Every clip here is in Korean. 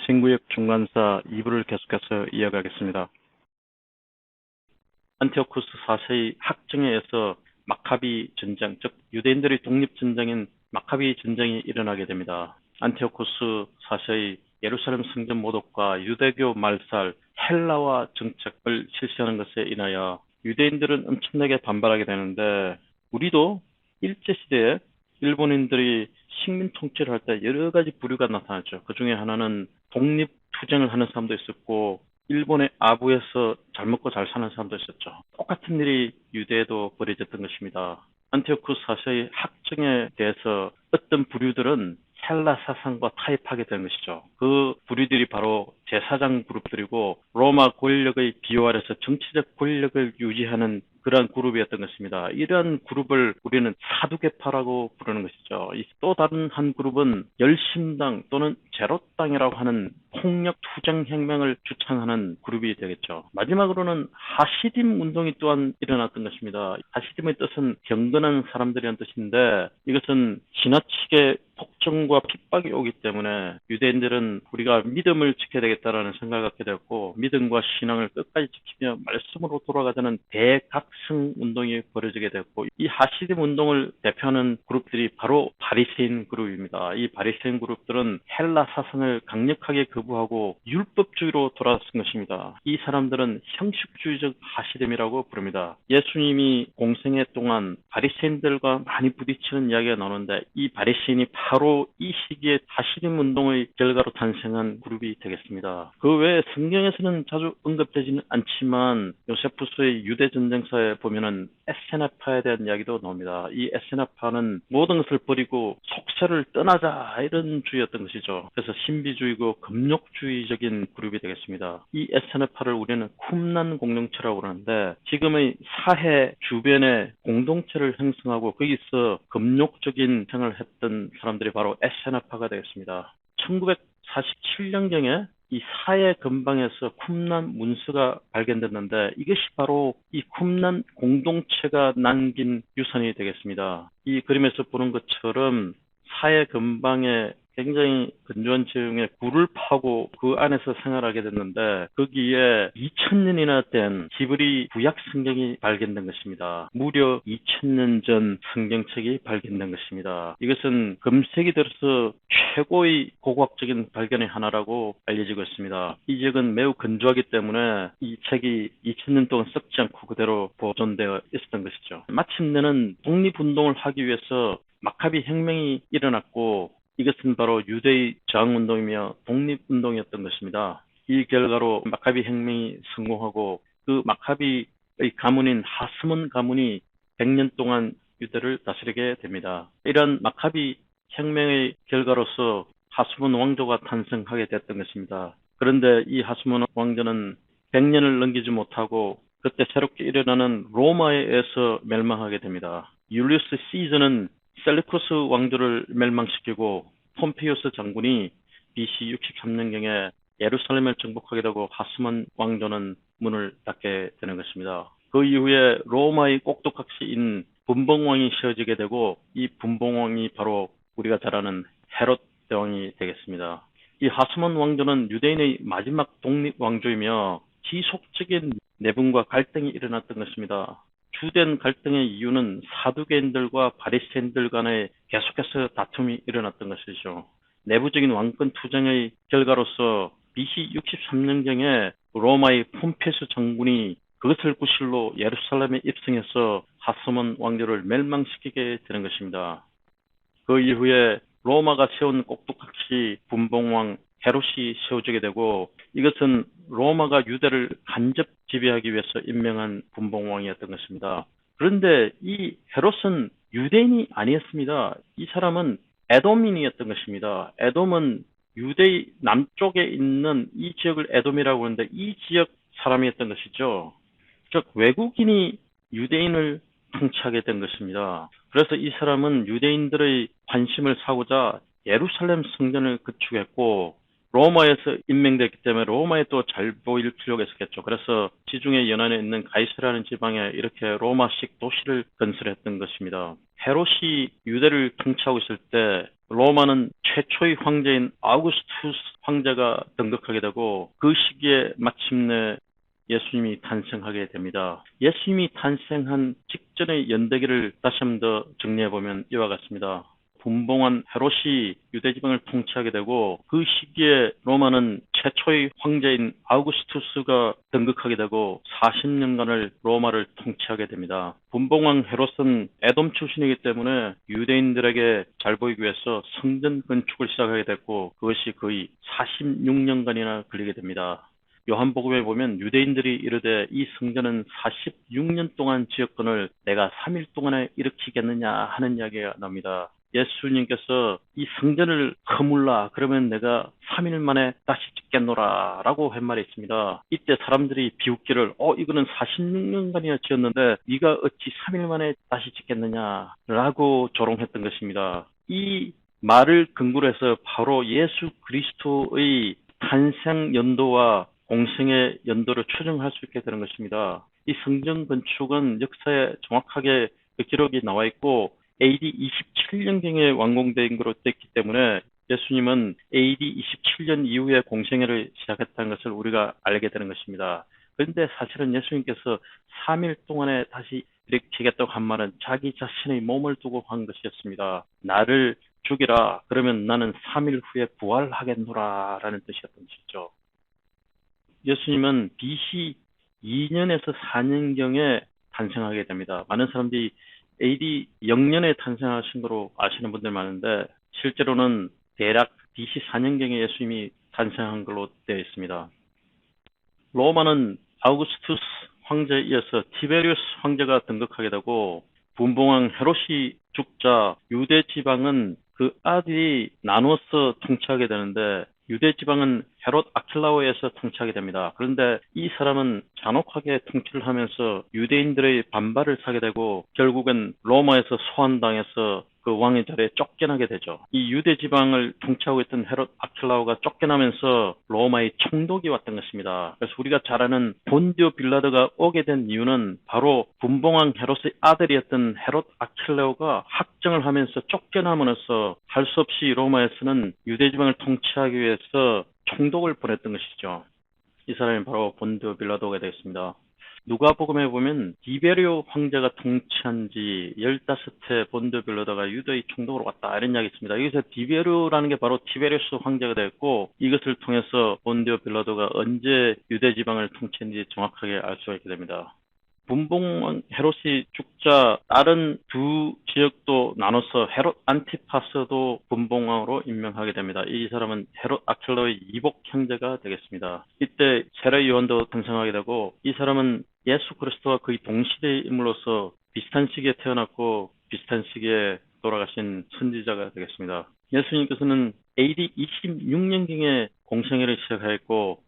신구역 중간사 2부를 계속해서 이어가겠습니다. 안티오쿠스 4세의 학정에 의해서 마카비 전쟁, 즉 유대인들의 독립전쟁인 마카비 전쟁이 일어나게 됩니다. 안티오쿠스 4세의 예루살렘 성전 모독과 유대교 말살, 헬라화 정책을 실시하는 것에 인하여 유대인들은 엄청나게 반발하게 되는데, 우리도 일제시대에 일본인들이 식민 통치를 할 때 여러 가지 부류가 나타났죠. 그 중에 하나는 독립투쟁을 하는 사람도 있었고, 일본의 아부에서 잘 먹고 잘 사는 사람도 있었죠. 똑같은 일이 유대에도 벌어졌던 것입니다. 안티오쿠스 4세의 학정에 대해서 어떤 부류들은 헬라 사상과 타협하게 된 것이죠. 그 부류들이 바로 제사장 그룹들이고, 로마 권력의 비호 아래서 정치적 권력을 유지하는 그러한 그룹이었던 것입니다. 이러한 그룹을 우리는 사두개파라고 부르는 것이죠. 또 다른 한 그룹은 열심당 또는 제로당이라고 하는 폭력 투쟁 혁명을 주창하는 그룹이 되겠죠. 마지막으로는 하시딤 운동이 또한 일어났던 것입니다. 하시딤의 뜻은 경건한 사람들이라는 뜻인데, 이것은 지나치게 폭정과 핍박이 오기 때문에 유대인들은 우리가 믿음을 지켜야 되겠다라는 생각을 갖게 되었고, 믿음과 신앙을 끝까지 지키며 말씀으로 돌아가자는 대각성 운동이 벌어지게 되었고, 이 하시딤 운동을 대표하는 그룹들이 바로 바리새인 그룹입니다. 이 바리새인 그룹들은 헬라 사상을 강력하게 거부하고 율법주의로 돌아선 것입니다. 이 사람들은 형식주의적 하시딤이라고 부릅니다. 예수님이 공생애 동안 바리새인들과 많이 부딪히는 이야기가 나오는데, 이 바리새인이 바로 이 시기에 하시딤 운동의 결과로 탄생한 그룹이 되겠습니다. 그 외에 성경에서는 자주 언급되지는 않지만 요세푸스의 유대 전쟁사에 보면은 에세나파에 대한 이야기도 나옵니다. 이 에세나파는 모든 것을 버리고 속세를 떠나자 이런 주의였던 것이죠. 그래서 신비주의고 금욕주의적인 그룹이 되겠습니다. 이 에세나파를 우리는 쿰난 공동체라고 그러는데, 지금의 사해 주변에 공동체를 형성하고 거기서 금욕적인 생활을 했던 사람들이 바로 에세나파가 되겠습니다. 1947년경에 이 사해 근방에서 쿰난 문서가 발견됐는데, 이것이 바로 이 쿰난 공동체가 남긴 유산이 되겠습니다. 이 그림에서 보는 것처럼 사해 근방에 굉장히 건조한 지형에 굴을 파고 그 안에서 생활하게 됐는데, 거기에 2000년이나 된 히브리 구약 성경이 발견된 것입니다. 무려 2000년 전 성경책이 발견된 것입니다. 이것은 금세기 들어서 최고의 고고학적인 발견의 하나라고 알려지고 있습니다. 이 지역은 매우 건조하기 때문에 이 책이 2000년 동안 썩지 않고 그대로 보존되어 있었던 것이죠. 마침내는 독립운동을 하기 위해서 마카비 혁명이 일어났고, 이것은 바로 유대의 저항운동이며 독립운동이었던 것입니다. 이 결과로 마카비 혁명이 성공하고, 그 마카비의 가문인 하스몬 가문이 100년 동안 유대를 다스리게 됩니다. 이런 마카비 혁명의 결과로서 하스몬 왕조가 탄생하게 됐던 것입니다. 그런데 이 하스몬 왕조는 100년을 넘기지 못하고 그때 새롭게 일어나는 로마에 의해서 멸망하게 됩니다. 율리우스 시저는 셀루쿠스 왕조를 멸망시키고, 폼페이우스 장군이 BC 63년경에 예루살렘을 정복하게 되고 하스몬 왕조는 문을 닫게 되는 것입니다. 그 이후에 로마의 꼭두각시인 분봉왕이 세워지게 되고, 이 분봉왕이 바로 우리가 잘 아는 헤롯 대왕이 되겠습니다. 이 하스몬 왕조는 유대인의 마지막 독립 왕조이며 지속적인 내분과 갈등이 일어났던 것입니다. 주된 갈등의 이유는 사두개인들과 바리새인들 간에 계속해서 다툼이 일어났던 것이죠. 내부적인 왕권 투쟁의 결과로서 BC 63년경에 로마의 폼페이우스 장군이 그것을 구실로 예루살렘에 입성해서 하스몬 왕조를 멸망시키게 되는 것입니다. 그 이후에 로마가 세운 꼭두각시 분봉왕 헤롯이 세워지게 되고, 이것은 로마가 유대를 간접 지배하기 위해서 임명한 분봉왕이었던 것입니다. 그런데 이 헤롯은 유대인이 아니었습니다. 이 사람은 에돔인이었던 것입니다. 에돔은 유대의 남쪽에 있는 이 지역을 에돔이라고 하는데, 이 지역 사람이었던 것이죠. 즉 외국인이 유대인을 통치하게 된 것입니다. 그래서 이 사람은 유대인들의 관심을 사고자 예루살렘 성전을 건축했고, 로마에서 임명됐기 때문에 로마에 또 잘 보일 필요가 있었겠죠. 그래서 지중해 연안에 있는 가이사라는 지방에 이렇게 로마식 도시를 건설했던 것입니다. 헤롯이 유대를 통치하고 있을 때 로마는 최초의 황제인 아우구스투스 황제가 등극하게 되고 그 시기에 마침내 예수님이 탄생하게 됩니다. 예수님이 탄생한 직전의 연대기를 다시 한 번 더 정리해보면 이와 같습니다. 분봉한 헤롯이 유대지방을 통치하게 되고 그 시기에 로마는 최초의 황제인 아우구스투스가 등극하게 되고 40년간을 로마를 통치하게 됩니다. 분봉왕 헤롯은 에돔 출신이기 때문에 유대인들에게 잘 보이기 위해서 성전 건축을 시작하게 됐고 그것이 거의 46년간이나 걸리게 됩니다. 요한복음에 보면 유대인들이 이르되 이 성전은 46년 동안 지었건을 내가 3일 동안에 일으키겠느냐 하는 이야기가 나옵니다. 예수님께서 이 성전을 허물라 그러면 내가 3일 만에 다시 짓겠노라 라고 한 말이 있습니다. 이때 사람들이 비웃기를 이거는 46년간이나 지었는데 네가 어찌 3일 만에 다시 짓겠느냐 라고 조롱했던 것입니다. 이 말을 근거로 해서 바로 예수 그리스도의 탄생 연도와 공생의 연도를 추정할 수 있게 되는 것입니다. 이 성전 건축은 역사에 정확하게 그 기록이 나와 있고 AD 27년경에 완공된 것으로 됐기 때문에 예수님은 AD 27년 이후에 공생애를 시작했다는 것을 우리가 알게 되는 것입니다. 그런데 사실은 예수님께서 3일 동안에 다시 일으키겠다고 한 말은 자기 자신의 몸을 두고 한 것이었습니다. 나를 죽이라 그러면 나는 3일 후에 부활하겠노라 라는 뜻이었던 것이죠. 예수님은 BC 2년에서 4년경에 탄생하게 됩니다. 많은 사람들이 AD 0년에 탄생하신 거로 아시는 분들 많은데 실제로는 대략 BC 4년경에 예수님이 탄생한 걸로 되어 있습니다. 로마는 아우구스투스 황제에 이어서 티베리우스 황제가 등극하게 되고 분봉왕 헤롯이 죽자 유대 지방은 그 아들이 나눠서 통치하게 되는데 유대 지방은 헤롯 아킬라오에서 통치하게 됩니다. 그런데 이 사람은 잔혹하게 통치를 하면서 유대인들의 반발을 사게 되고 결국은 로마에서 소환당해서 그 왕의 자리에 쫓겨나게 되죠. 이 유대 지방을 통치하고 있던 헤롯 아킬라오가 쫓겨나면서 로마의 총독이 왔던 것입니다. 그래서 우리가 잘 아는 본디오 빌라도가 오게 된 이유는 바로 분봉왕 헤롯의 아들이었던 헤롯 아킬라오가 학정을 하면서 쫓겨남으로써 할 수 없이 로마에서는 유대 지방을 통치하기 위해서 총독을 보냈던 것이죠. 이 사람이 바로 본디오 빌라도가 되겠습니다. 누가복음에 보면 디베리오 황제가 통치한 지 15해 본디오 빌라도가 유대의 총독으로 왔다 이런 이야기 있습니다. 여기서 디베리오라는 게 바로 티베리우스 황제가 되었고 이것을 통해서 본디오 빌라도가 언제 유대 지방을 통치했는지 정확하게 알 수가 있게 됩니다. 분봉왕 헤롯이 죽자 다른 두 지역도 나눠서 헤롯 안티파스도 분봉왕으로 임명하게 됩니다. 이 사람은 헤롯 아킬라오의 이복 형제가 되겠습니다. 이때 세례 요한도 탄생하게 되고 이 사람은 예수 그리스도와 거의 동시대의 인물로서 비슷한 시기에 태어났고 비슷한 시기에 돌아가신 선지자가 되겠습니다. 예수님께서는 AD 26년경에 공생애를 시작하였고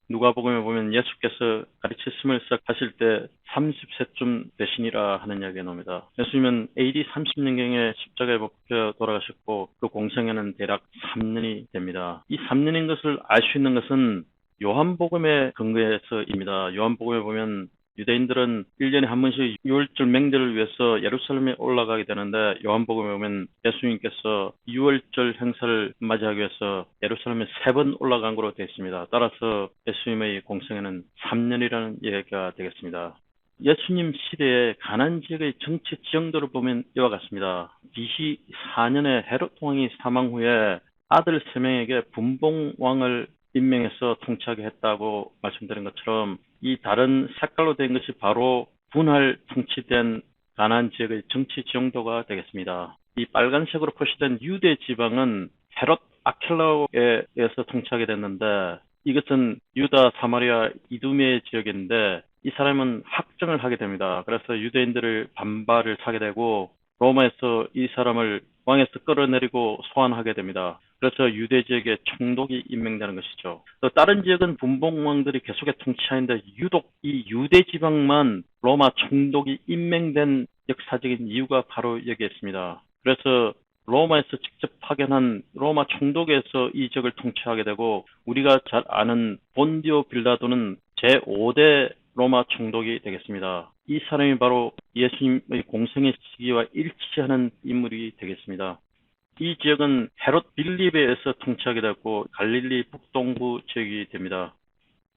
누가복음에 보면 예수께서 가르치심을 시작하실 때 30세쯤 되시니라 하는 이야기가 나옵니다. 예수님은 AD 30년경에 십자가에 못 박혀 돌아가셨고 그 공생애는 대략 3년이 됩니다. 이 3년인 것을 알 수 있는 것은 요한복음에 근거해서입니다. 요한복음에 보면 유대인들은 1년에 한 번씩 유월절 맹절을 위해서 예루살렘에 올라가게 되는데 요한복음에 보면 예수님께서 유월절 행사를 맞이하기 위해서 예루살렘에 3번 올라간 것으로 되어 있습니다. 따라서 예수님의 공생애는 3년이라는 얘기가 되겠습니다. 예수님 시대의 가나안 지역의 정치 지형도를 보면 이와 같습니다. BC 4년에 헤롯 왕이 사망 후에 아들 3명에게 분봉왕을 임명해서 통치하게 했다고 말씀드린 것처럼 이 다른 색깔로 된 것이 바로 분할 통치된 가나안 지역의 정치 지형도가 되겠습니다. 이 빨간색으로 표시된 유대 지방은 헤롯 아킬라오에 의해서 통치하게 됐는데 이것은 유다, 사마리아, 이두메 지역인데 이 사람은 학정을 하게 됩니다. 그래서 유대인들을 반발을 사게 되고 로마에서 이 사람을 왕에서 끌어내리고 소환하게 됩니다. 그래서 유대 지역에 총독이 임명되는 것이죠. 또 다른 지역은 분봉왕들이 계속해 통치하는데 유독 이 유대 지방만 로마 총독이 임명된 역사적인 이유가 바로 여기에 있습니다. 그래서 로마에서 직접 파견한 로마 총독에서 이 지역을 통치하게 되고 우리가 잘 아는 본디오 빌라도는 제5대 로마 총독이 되겠습니다. 이 사람이 바로 예수님의 공생의 시기와 일치하는 인물이 되겠습니다. 이 지역은 헤롯 빌립에 의해서 통치하게 되었고 갈릴리 북동부 지역이 됩니다.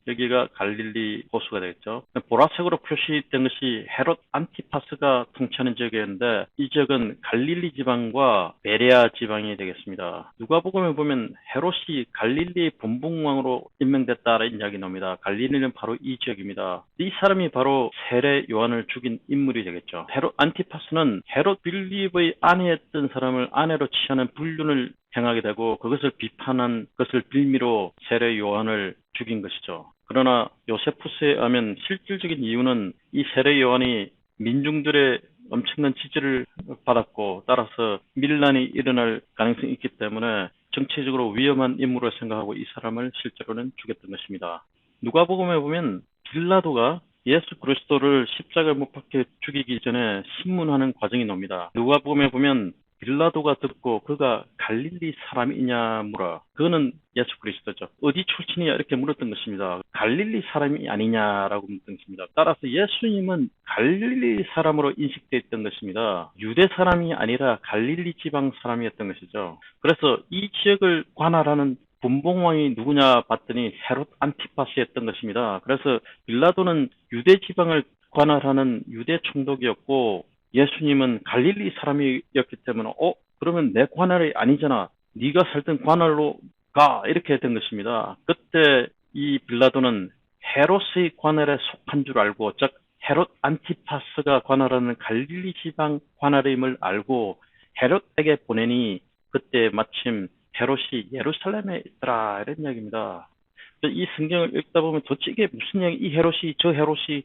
여기가 갈릴리 호수가 되겠죠. 보라색으로 표시된 것이 헤롯 안티파스가 통치하는 지역이었는데 이 지역은 갈릴리 지방과 베레아 지방이 되겠습니다. 누가복음에 보면 헤롯이 갈릴리 본붕왕으로 임명됐다라는 이야기 나옵니다. 갈릴리는 바로 이 지역입니다. 이 사람이 바로 세례 요한을 죽인 인물이 되겠죠. 헤롯 안티파스는 헤롯 빌립의 아내였던 사람을 아내로 취하는 불륜을 행하게 되고 그것을 비판한 것을 빌미로 세례 요한을 죽인 것이죠. 그러나 요세푸스에 의하면 실질적인 이유는 이 세례 요한이 민중들의 엄청난 지지를 받았고 따라서 밀란이 일어날 가능성이 있기 때문에 정치적으로 위험한 인물을 생각하고 이 사람을 실제로는 죽였던 것입니다. 누가복음에 보면 빌라도가 예수 그리스도를 십자가에 못 박혀 죽이기 전에 신문하는 과정이 나옵니다. 누가복음에 보면 빌라도가 듣고 그가 갈릴리 사람이냐 물어. 그거는 예수 그리스도죠. 어디 출신이냐 이렇게 물었던 것입니다. 갈릴리 사람이 아니냐라고 묻던 것입니다. 따라서 예수님은 갈릴리 사람으로 인식되어 있던 것입니다. 유대 사람이 아니라 갈릴리 지방 사람이었던 것이죠. 그래서 이 지역을 관할하는 분봉왕이 누구냐 봤더니 헤롯 안티파스였던 것입니다. 그래서 빌라도는 유대 지방을 관할하는 유대 총독이었고 예수님은 갈릴리 사람이었기 때문에 그러면 내 관할이 아니잖아. 네가 살던 관할로 가 이렇게 된 것입니다. 그때 이 빌라도는 헤롯의 관할에 속한 줄 알고 즉 헤롯 안티파스가 관할하는 갈릴리 지방 관할임을 알고 헤롯에게 보내니 그때 마침 헤롯이 예루살렘에 있더라 이런 이야기입니다. 이 성경을 읽다 보면 도대체 이게 무슨 이야기? 이 헤롯이 저 헤롯이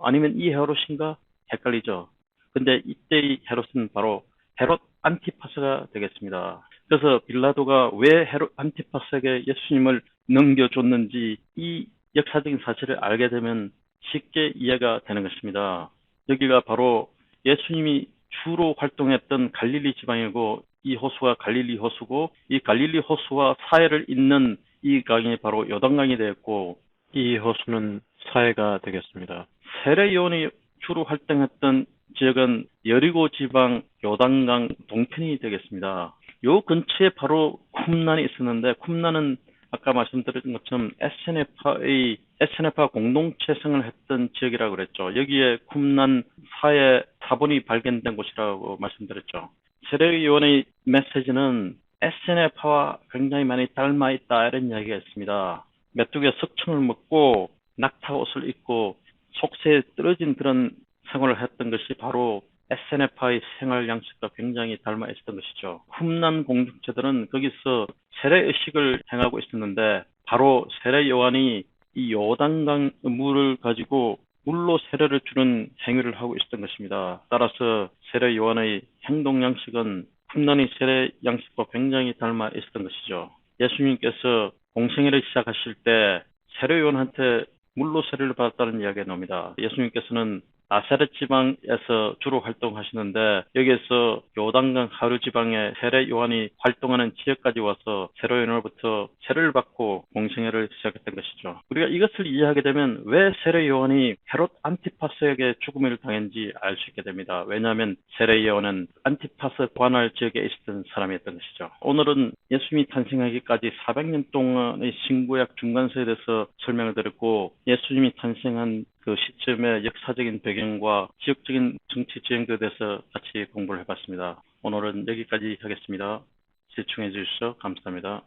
아니면 이 헤롯인가 헷갈리죠. 근데 이때의 헤롯은 바로 헤롯 안티파스가 되겠습니다. 그래서 빌라도가 왜 헤롯 안티파스에게 예수님을 넘겨줬는지 이 역사적인 사실을 알게 되면 쉽게 이해가 되는 것입니다. 여기가 바로 예수님이 주로 활동했던 갈릴리 지방이고 이 호수가 갈릴리 호수고 이 갈릴리 호수와 사해를 잇는 이 강이 바로 요단강이 되었고 이 호수는 사해가 되겠습니다. 세례 요한이 주로 활동했던 지역은 여리고 지방 요단강 동편이 되겠습니다. 요 근처에 바로 쿰란이 있었는데 쿰란은 아까 말씀드린 것처럼 에세네파 공동체생을 했던 지역이라고 그랬죠. 여기에 쿰란 사해 사본이 발견된 곳이라고 말씀드렸죠. 세례 요한의 메시지는 에세네파와 굉장히 많이 닮아 있다 이런 이야기가 있습니다. 메뚜기가 석청을 먹고 낙타 옷을 입고 속세에 떨어진 그런 생활을 했던 것이 바로 에세네파의 생활 양식과 굉장히 닮아 있었던 것이죠. 쿰란 공동체들은 거기서 세례 의식을 행하고 있었는데 바로 세례 요한이 이 요단강 물을 가지고 물로 세례를 주는 행위를 하고 있었던 것입니다. 따라서 세례 요한의 행동 양식은 쿰란의 세례 양식과 굉장히 닮아 있었던 것이죠. 예수님께서 공생애를 시작하실 때 세례 요한한테 물로 세례를 받았다는 이야기가 나옵니다. 예수님께서는 나사렛 지방에서 주로 활동하시는데 여기에서 요단강 하류 지방의 세례 요한이 활동하는 지역까지 와서 세례 요한으로부터 세례를 받고 공생애를 시작했던 것이죠. 우리가 이것을 이해하게 되면 왜 세례 요한이 헤롯 안티파스에게 죽음을 당했는지 알 수 있게 됩니다. 왜냐하면 세례 요한은 안티파스 관할 지역에 있었던 사람이었던 것이죠. 오늘은 예수님이 탄생하기까지 400년 동안의 신구약 중간서에 대해서 설명을 드렸고 예수님이 탄생한 그 시점의 역사적인 배경과 지역적인 정치 지형들에 대해서 같이 공부를 해봤습니다. 오늘은 여기까지 하겠습니다. 시청해 주셔서 감사합니다.